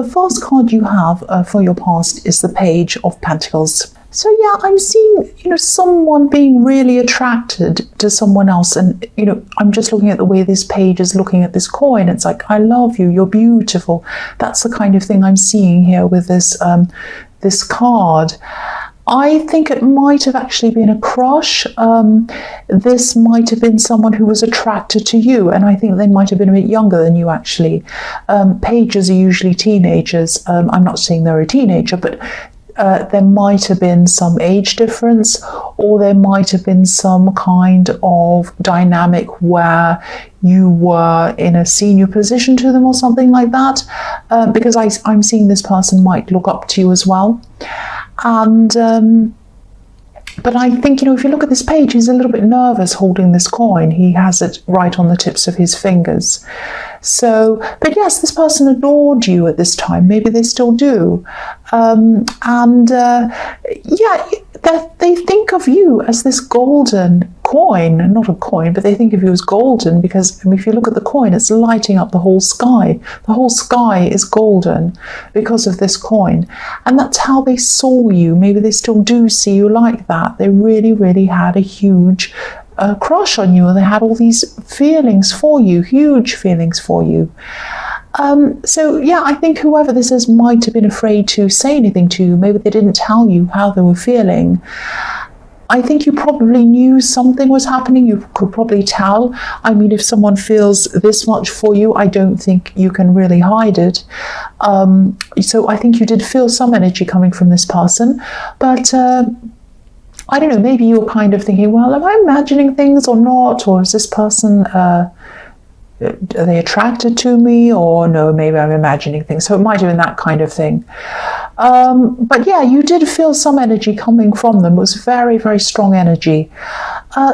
the first card you have for your past is the Page of Pentacles. So yeah, I'm seeing, someone being really attracted to someone else. And, I'm just looking at the way this page is looking at this coin. It's like, I love you, you're beautiful. That's the kind of thing I'm seeing here with this, this card. I think it might have actually been a crush. This might have been someone who was attracted to you, and I think they might have been a bit younger than you actually. Pages are usually teenagers. I'm not saying they're a teenager, but there might have been some age difference, or there might have been some kind of dynamic where you were in a senior position to them or something like that, because I'm seeing this person might look up to you as well. And but I think, if you look at this page, he's a little bit nervous holding this coin. He has it right on the tips of his fingers. So, but yes, this person adored you at this time. Maybe they still do. Yeah, they think of you as this golden coin, not a coin, but they think of you as golden because, if you look at the coin, it's lighting up the whole sky. The whole sky is golden because of this coin. And that's how they saw you. Maybe they still do see you like that. They really, really had a huge crush on you, and they had all these feelings for you, huge feelings for you. So yeah, I think whoever this is might have been afraid to say anything to you. Maybe they didn't tell you how they were feeling. I think you probably knew something was happening. You could probably tell. I mean, if someone feels this much for you, I don't think you can really hide it. So I think you did feel some energy coming from this person, but I don't know, maybe you were kind of thinking, well, am I imagining things or not? Or is this person, are they attracted to me? Or no, maybe I'm imagining things. So it might have been that kind of thing. But yeah, you did feel some energy coming from them. It was very, very strong energy.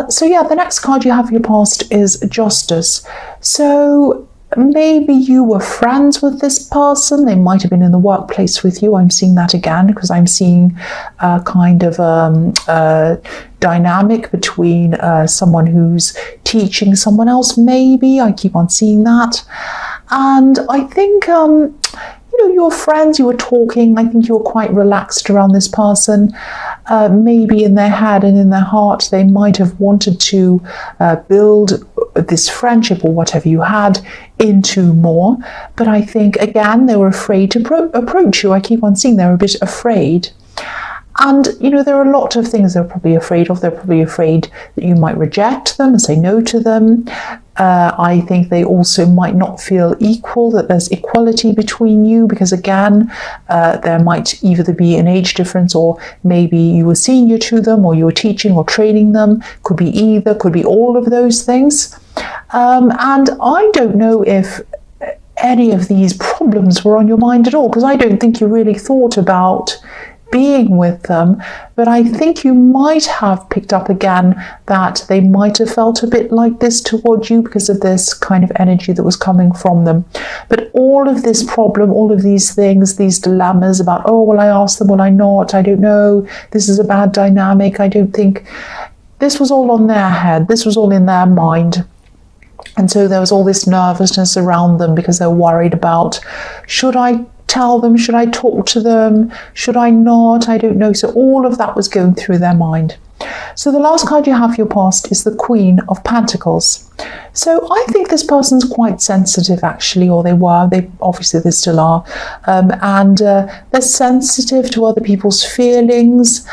So yeah, the next card you have for your past is Justice. So maybe you were friends with this person. They might have been in the workplace with you. I'm seeing that again because I'm seeing a kind of dynamic between someone who's teaching someone else, maybe. I keep on seeing that. And I think, you were friends, you were talking. I think you were quite relaxed around this person. Maybe in their head and in their heart, they might have wanted to build this friendship or whatever you had into more. But I think, again, they were afraid to approach you. I keep on seeing they're a bit afraid. And, there are a lot of things they're probably afraid of. They're probably afraid that you might reject them and say no to them. I think they also might not feel equal, that there's equality between you, because again, there might either be an age difference, or maybe you were senior to them, or you were teaching or training them. Could be either, could be all of those things. And I don't know if any of these problems were on your mind at all, because I don't think you really thought about being with them, but I think you might have picked up again that they might have felt a bit like this towards you because of this kind of energy that was coming from them. But all of this problem, all of these things, these dilemmas about, oh, will I ask them, will I not, I don't know, this is a bad dynamic, I don't think, this was all on their head, this was all in their mind. And so there was all this nervousness around them because they're worried about, should I tell them, should I talk to them, should I not, I don't know. So all of that was going through their mind. So the last card you have for your past is the Queen of Pentacles. So I think this person's quite sensitive, actually, or they were. They still are, and they're sensitive to other people's feelings.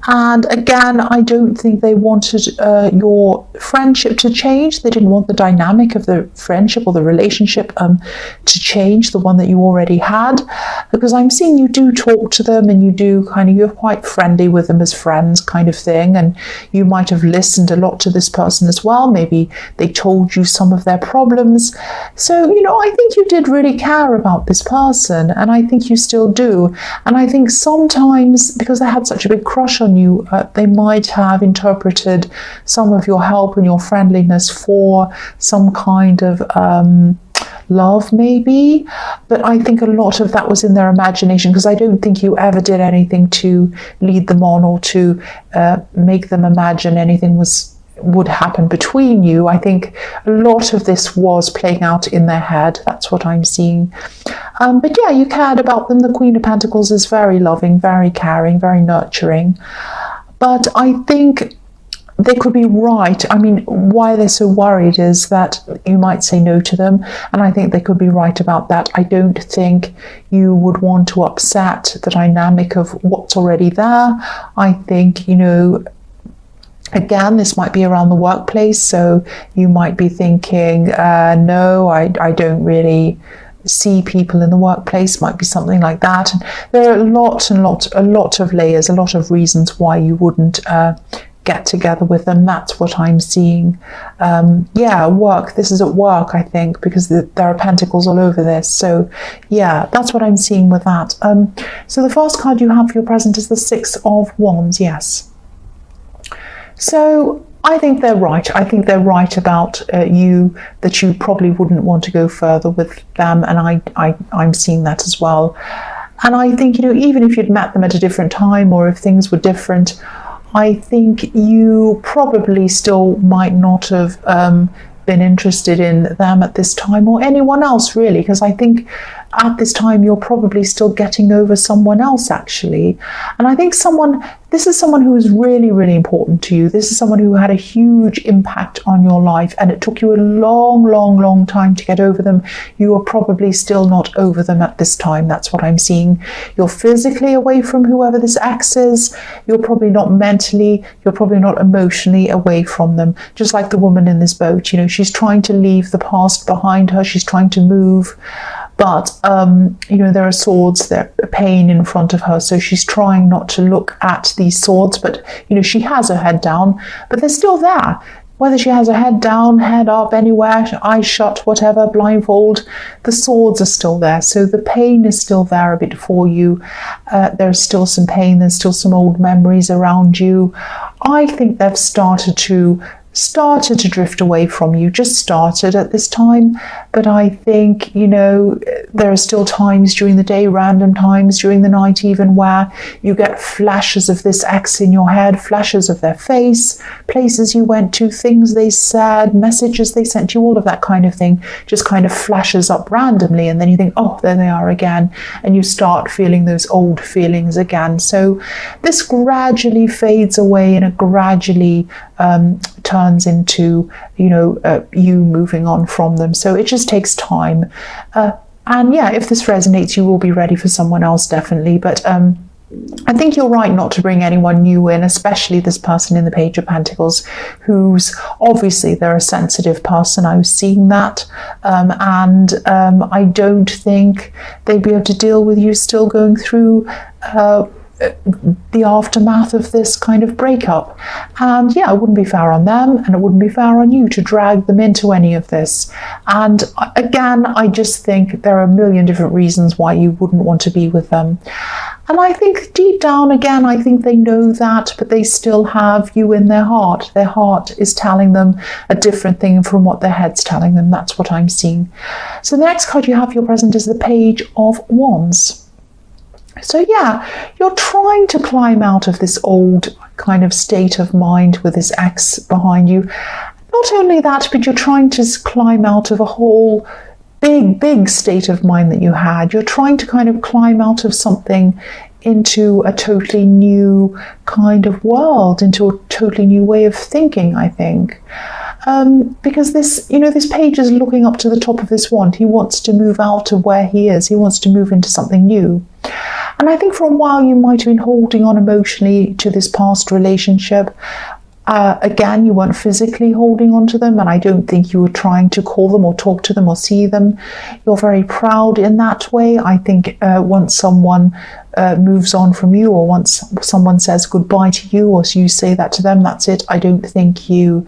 And again, I don't think they wanted your friendship to change. They didn't want the dynamic of the friendship or the relationship to change, the one that you already had, because I'm seeing you do talk to them, and you're quite friendly with them as friends, kind of thing. And you might have listened a lot to this person as well. Maybe they told you some of their problems. So, I think you did really care about this person, and I think you still do. And I think sometimes, because they had such a big crush on you, they might have interpreted some of your help and your friendliness for some kind of love, maybe. But I think a lot of that was in their imagination, because I don't think you ever did anything to lead them on or to make them imagine anything was would happen between you. I think a lot of this was playing out in their head. That's what I'm seeing. But yeah, you cared about them. The Queen of Pentacles is very loving, very caring, very nurturing. But I think they could be right. I mean, why they're so worried is that you might say no to them, and I think they could be right about that. I don't think you would want to upset the dynamic of what's already there. I think, again, this might be around the workplace, so you might be thinking, no, I don't really see people in the workplace, might be something like that. And there are a lot of layers, a lot of reasons why you wouldn't get together with them. That's what I'm seeing. Work. This is at work, I think, because there are pentacles all over this. So yeah, that's what I'm seeing with that. So the first card you have for your present is the Six of Wands. Yes. So I think they're right. I think they're right about you, that you probably wouldn't want to go further with them, and I'm seeing that as well. And I think, even if you'd met them at a different time, or if things were different, I think you probably still might not have been interested in them at this time, or anyone else really, because I think at this time you're probably still getting over someone else, actually. And I think this is someone who is really, really important to you. This is someone who had a huge impact on your life, and it took you a long, long, long time to get over them. You are probably still not over them at this time. That's what I'm seeing. You're physically away from whoever this ex is. You're probably not mentally, you're probably not emotionally away from them. Just like the woman in this boat, she's trying to leave the past behind her. She's trying to move. But, there are swords, there are pain in front of her. So she's trying not to look at these swords. But, she has her head down, but they're still there. Whether she has her head down, head up, anywhere, eyes shut, whatever, blindfold, the swords are still there. So the pain is still there a bit for you. There's still some pain. There's still some old memories around you. I think they've started to drift away from you, just started at this time. But I think, there are still times during the day, random times during the night even, where you get flashes of this ex in your head, flashes of their face, places you went to, things they said, messages they sent you, all of that kind of thing just kind of flashes up randomly. And then you think, oh, there they are again. And you start feeling those old feelings again. So this gradually fades away, and it gradually turns into, you moving on from them. So it just takes time. And yeah, if this resonates, you will be ready for someone else, definitely. But I think you're right not to bring anyone new in, especially this person in the Page of Pentacles, who's obviously, they're a sensitive person. I was seeing that. And I don't think they'd be able to deal with you still going through the aftermath of this kind of breakup. And yeah, it wouldn't be fair on them, and it wouldn't be fair on you to drag them into any of this. And again, I just think there are a million different reasons why you wouldn't want to be with them. And I think deep down, again, I think they know that, but they still have you in their heart. Their heart is telling them a different thing from what their head's telling them. That's what I'm seeing. So the next card you have for your present is the Page of Wands. So yeah, you're trying to climb out of this old kind of state of mind with this ex behind you. Not only that, but you're trying to climb out of a whole big state of mind that you had. You're trying to kind of climb out of something into a totally new kind of world, into a totally new way of thinking, I think. Because this page is looking up to the top of this wand. He wants to move out of where he is. He wants to move into something new. And I think for a while you might have been holding on emotionally to this past relationship. Again, you weren't physically holding on to them, and I don't think you were trying to call them or talk to them or see them. You're very proud in that way. I think once someone moves on from you, or once someone says goodbye to you, or you say that to them, that's it. I don't think you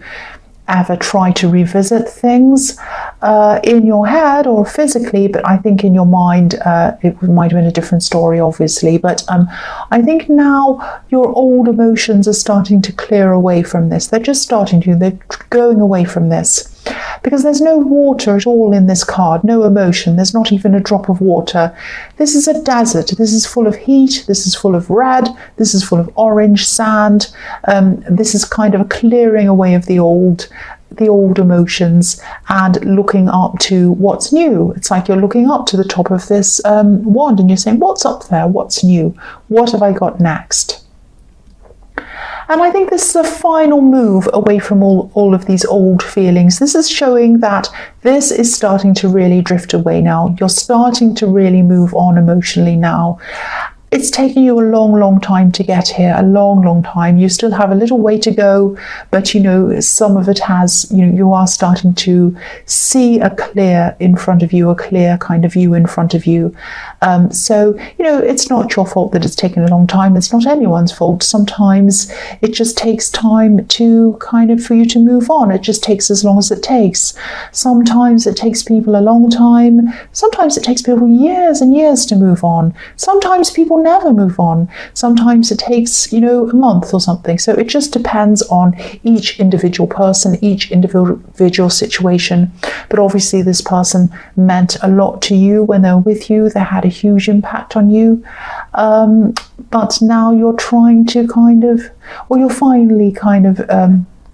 ever try to revisit things in your head or physically, but I think in your mind it might have been a different story, obviously. But I think now your old emotions are starting to clear away from this. They're just starting to, they're going away from this. because there's no water at all in this card, no emotion, there's not even a drop of water. This is a desert, this is full of heat, this is full of red, this is full of orange sand, this is kind of a clearing away of the old emotions and looking up to what's new. It's like you're looking up to the top of this wand and you're saying, what's up there? What's new? What have I got next? And I think this is a final move away from all of these old feelings. This is showing that this is starting to really drift away now. You're starting to really move on emotionally now. It's taken you a long, long time to get here, a long, long time. You still have a little way to go, but some of it has, you are starting to see a clear in front of you, a clear kind of view in front of you. So it's not your fault that it's taken a long time. It's not anyone's fault. Sometimes it just takes time to for you to move on. It just takes as long as it takes. Sometimes it takes people a long time. Sometimes it takes people years and years to move on. Sometimes people never move on. Sometimes it takes, a month or something. So it just depends on each individual person, each individual situation. But obviously this person meant a lot to you when they were with you. They had a huge impact on you. But now you're trying to you're finally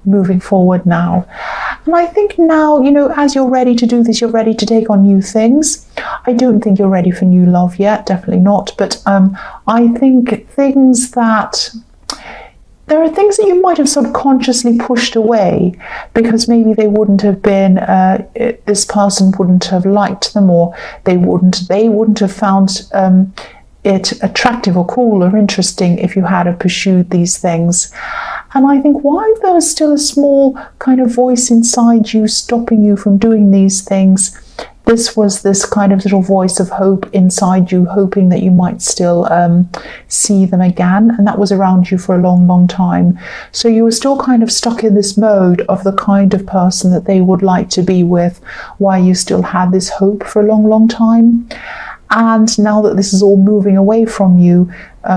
moving forward now. And I think now, as you're ready to do this, you're ready to take on new things. I don't think you're ready for new love yet, definitely not. But I think there are things that you might have subconsciously pushed away because maybe they wouldn't have been, this person wouldn't have liked them, or they wouldn't have found it attractive or cool or interesting if you had pursued these things. And I think while there was still a small kind of voice inside you stopping you from doing these things, this was this kind of little voice of hope inside you, hoping that you might still see them again. And that was around you for a long, long time. So you were still kind of stuck in this mode of the kind of person that they would like to be with, while you still had this hope for a long, long time. And now that this is all moving away from you,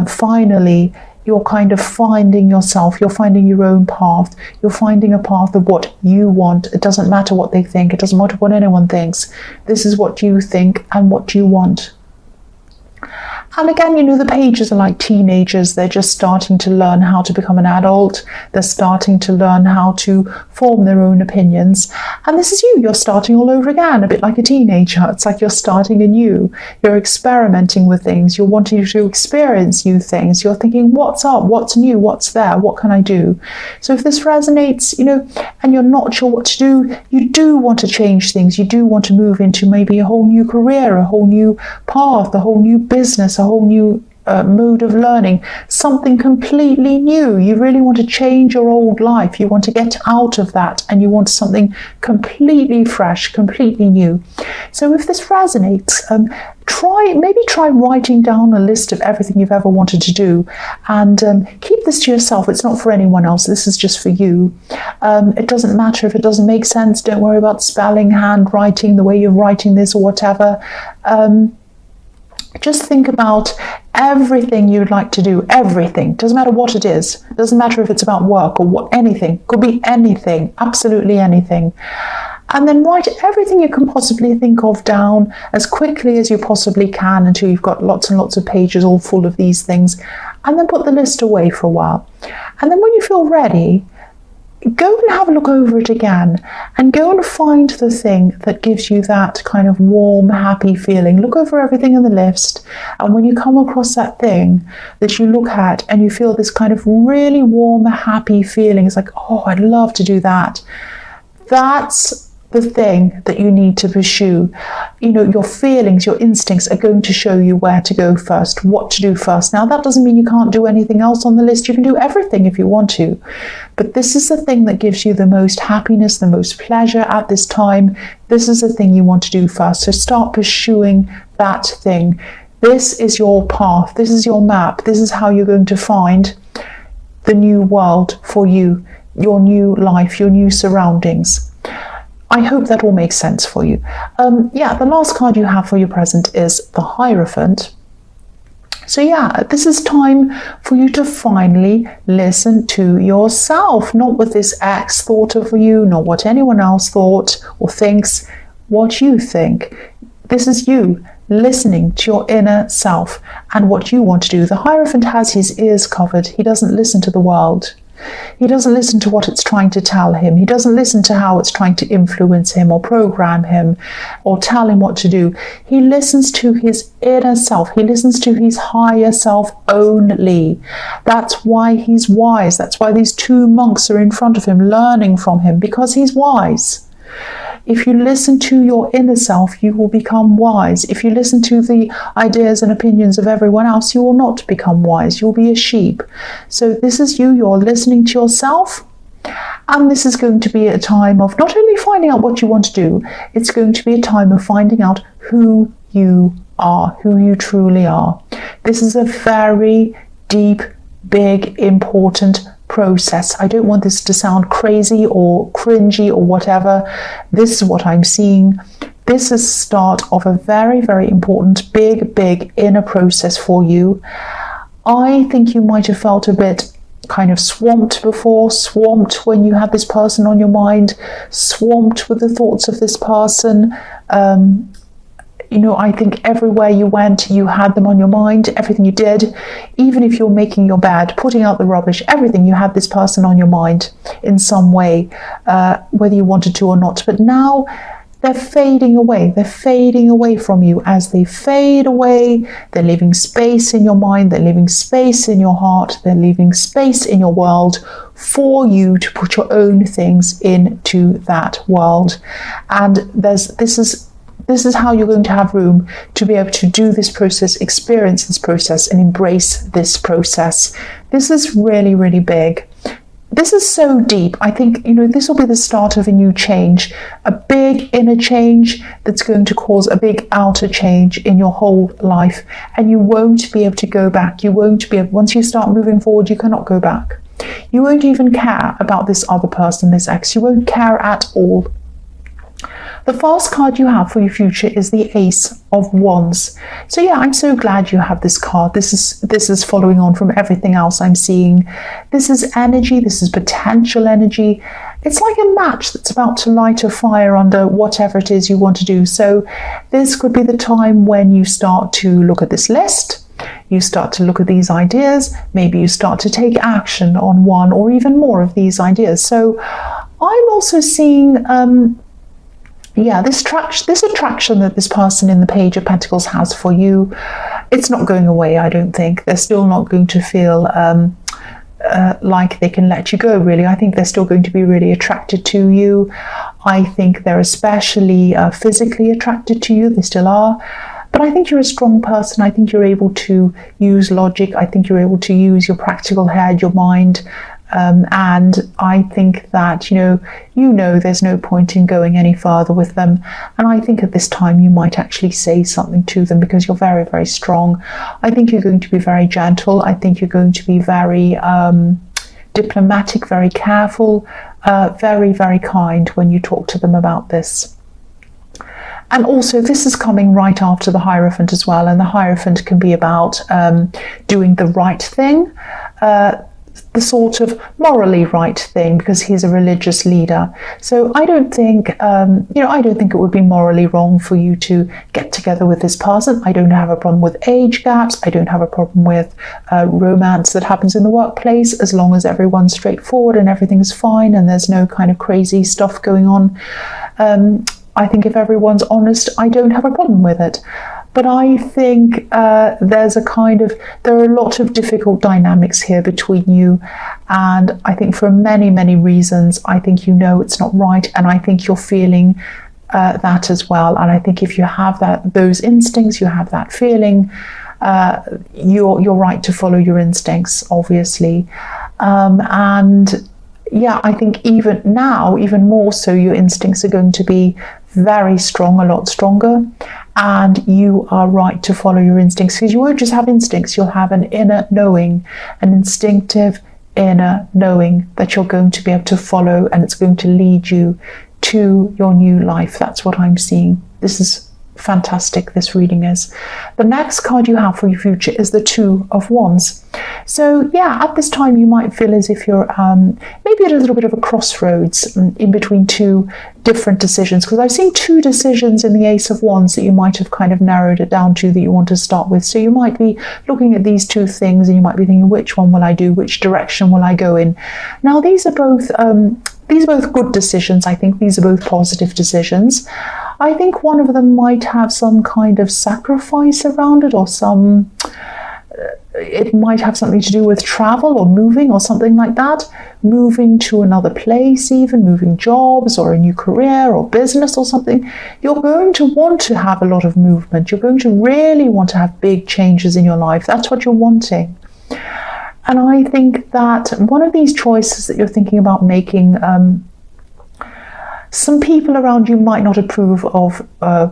finally, you're kind of finding yourself, you're finding your own path, you're finding a path of what you want. It doesn't matter what they think, it doesn't matter what anyone thinks. This is what you think and what you want. And again, the pages are like teenagers. They're just starting to learn how to become an adult. They're starting to learn how to form their own opinions. And this is you. You're starting all over again, a bit like a teenager. It's like you're starting anew. You're experimenting with things. You're wanting to experience new things. You're thinking, what's up? What's new? What's there? What can I do? So if this resonates, and you're not sure what to do, you do want to change things. You do want to move into maybe a whole new career, a whole new path, a whole new business, a whole new mode of learning, something completely new. You really want to change your old life. You want to get out of that and you want something completely fresh, completely new. So if this resonates, try writing down a list of everything you've ever wanted to do, and keep this to yourself. It's not for anyone else. This is just for you. It doesn't matter if it doesn't make sense. Don't worry about spelling, handwriting, the way you're writing this or whatever. Just think about everything you'd like to do, everything. Doesn't matter what it is. Doesn't matter if it's about work or anything. Could be anything, absolutely anything. And then write everything you can possibly think of down as quickly as you possibly can until you've got lots and lots of pages all full of these things. And then put the list away for a while. And then when you feel ready, go and have a look over it again and go and find the thing that gives you that kind of warm, happy feeling. Look over everything in the list, and when you come across that thing that you look at and you feel this kind of really warm, happy feeling, it's like, oh, I'd love to do that. That's the thing that you need to pursue. Your feelings, your instincts are going to show you where to go first, what to do first. Now, that doesn't mean you can't do anything else on the list. You can do everything if you want to. But this is the thing that gives you the most happiness, the most pleasure at this time. This is the thing you want to do first. So start pursuing that thing. This is your path. This is your map. This is how you're going to find the new world for you, your new life, your new surroundings. I hope that all makes sense for you. The last card you have for your present is the Hierophant. So yeah, this is time for you to finally listen to yourself, not what this ex thought of you, not what anyone else thought or thinks, what you think. This is you listening to your inner self and what you want to do. The Hierophant has his ears covered. He doesn't listen to the world. He doesn't listen to what it's trying to tell him. He doesn't listen to how it's trying to influence him or program him or tell him what to do. He listens to his inner self. He listens to his higher self only. That's why he's wise. That's why these two monks are in front of him, learning from him, because he's wise. If you listen to your inner self, you will become wise. If you listen to the ideas and opinions of everyone else, you will not become wise. You'll be a sheep. So this is you. You're listening to yourself. And this is going to be a time of not only finding out what you want to do, it's going to be a time of finding out who you are, who you truly are. This is a very deep, big, important process. I don't want this to sound crazy or cringy or whatever. This is what I'm seeing. This is the start of a very, very important, big inner process for you. I think you might have felt a bit kind of swamped before, swamped when you had this person on your mind, swamped with the thoughts of this person. I think everywhere you went, you had them on your mind, everything you did, even if you're making your bed, putting out the rubbish, everything, you had this person on your mind in some way, whether you wanted to or not. But now they're fading away. They're fading away from you. As they fade away, they're leaving space in your mind, they're leaving space in your heart, they're leaving space in your world for you to put your own things into that world. And this is how you're going to have room to be able to do this process, experience this process, and embrace this process. This is really, really big. This is so deep. I think, this will be the start of a new change, a big inner change that's going to cause a big outer change in your whole life. And you won't be able to go back. You won't be able, once you start moving forward, you cannot go back. You won't even care about this other person, this ex. You won't care at all. The first card you have for your future is the Ace of Wands. So yeah, I'm so glad you have this card. This is following on from everything else I'm seeing. This is energy. This is potential energy. It's like a match that's about to light a fire under whatever it is you want to do. So this could be the time when you start to look at this list. You start to look at these ideas. Maybe you start to take action on one or even more of these ideas. So I'm also seeing this attraction that this person in the Page of Pentacles has for you, it's not going away, I don't think. They're still not going to feel like they can let you go, really. I think they're still going to be really attracted to you. I think they're especially physically attracted to you. They still are. But I think you're a strong person. I think you're able to use logic. I think you're able to use your practical head, your mind. And I think that, there's no point in going any further with them. And I think at this time you might actually say something to them because you're very, very strong. I think you're going to be very gentle. I think you're going to be very diplomatic, very careful, very, very kind when you talk to them about this. And also, this is coming right after the Hierophant as well. And the Hierophant can be about doing the right thing, the sort of morally right thing, because he's a religious leader. So I don't think, I don't think it would be morally wrong for you to get together with this person. I don't have a problem with age gaps. I don't have a problem with romance that happens in the workplace, as long as everyone's straightforward and everything's fine and there's no kind of crazy stuff going on. I think if everyone's honest, I don't have a problem with it. But I think there are a lot of difficult dynamics here between you. And I think for many, many reasons, I think it's not right. And I think you're feeling that as well. And I think if you have those instincts, you have that feeling, you're right to follow your instincts, obviously. I think even now, even more so, your instincts are going to be very strong, a lot stronger. And you are right to follow your instincts, because you won't just have instincts, you'll have an inner knowing, an instinctive inner knowing that you're going to be able to follow, and it's going to lead you to your new life. That's what I'm seeing. This is fantastic this reading is. The next card you have for your future is the Two of Wands. So yeah, at this time you might feel as if you're maybe at a little bit of a crossroads in between two different decisions, because I've seen two decisions in the Ace of Wands that you might have kind of narrowed it down to that you want to start with. So you might be looking at these two things and you might be thinking, which one will I do? Which direction will I go in? Now these are both good decisions. I think these are both positive decisions. I think one of them might have some kind of sacrifice around it, or it might have something to do with travel or moving or something like that. Moving to another place, even moving jobs or a new career or business or something. You're going to want to have a lot of movement. You're going to really want to have big changes in your life. That's what you're wanting. And I think that one of these choices that you're thinking about making, some people around you might not approve of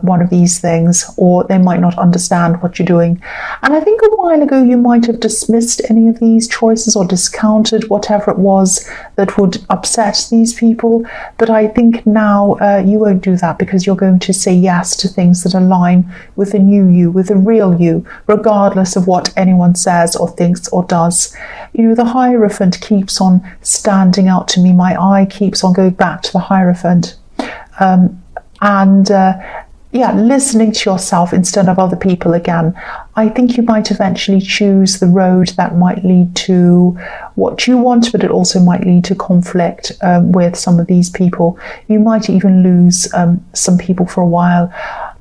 one of these things, or they might not understand what you're doing. And I think a while ago you might have dismissed any of these choices or discounted whatever it was that would upset these people. But I think now you won't do that, because you're going to say yes to things that align with the new you, with the real you, regardless of what anyone says or thinks or does. You know, the Hierophant keeps on standing out to me. My eye keeps on going back to the Hierophant. Listening to yourself instead of other people again. I think you might eventually choose the road that might lead to what you want, but it also might lead to conflict with some of these people. You might even lose some people for a while.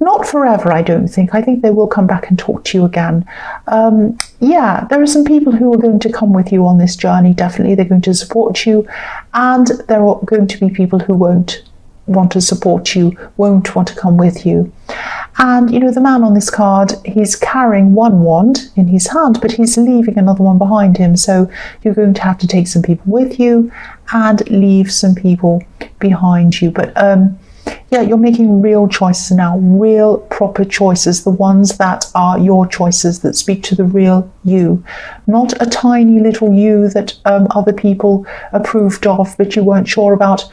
Not forever, I don't think. I think they will come back and talk to you again. There are some people who are going to come with you on this journey, definitely. They're going to support you, and there are going to be people who won't want to support you, won't want to come with you. And you know, the man on this card, he's carrying one wand in his hand, but he's leaving another one behind him. So you're going to have to take some people with you and leave some people behind you. But you're making real choices now, real proper choices, the ones that are your choices, that speak to the real you, not a tiny little you that other people approved of but you weren't sure about.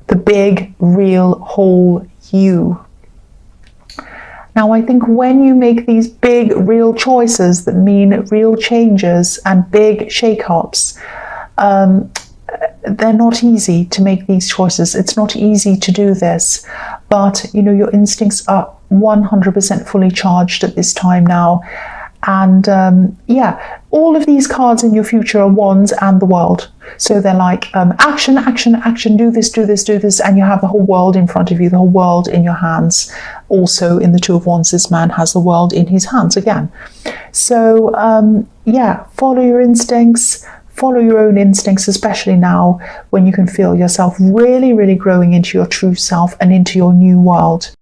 The big, real, whole you. Now, I think when you make these big, real choices that mean real changes and big shake-ups, they're not easy to make these choices. It's not easy to do this, but you know, your instincts are 100% fully charged at this time now. And all of these cards in your future are wands and the world. So they're like action, action, action, do this, do this, do this. And you have the whole world in front of you, the whole world in your hands. Also in the Two of Wands, this man has the world in his hands again. So follow your instincts, follow your own instincts, especially now when you can feel yourself really, really growing into your true self and into your new world.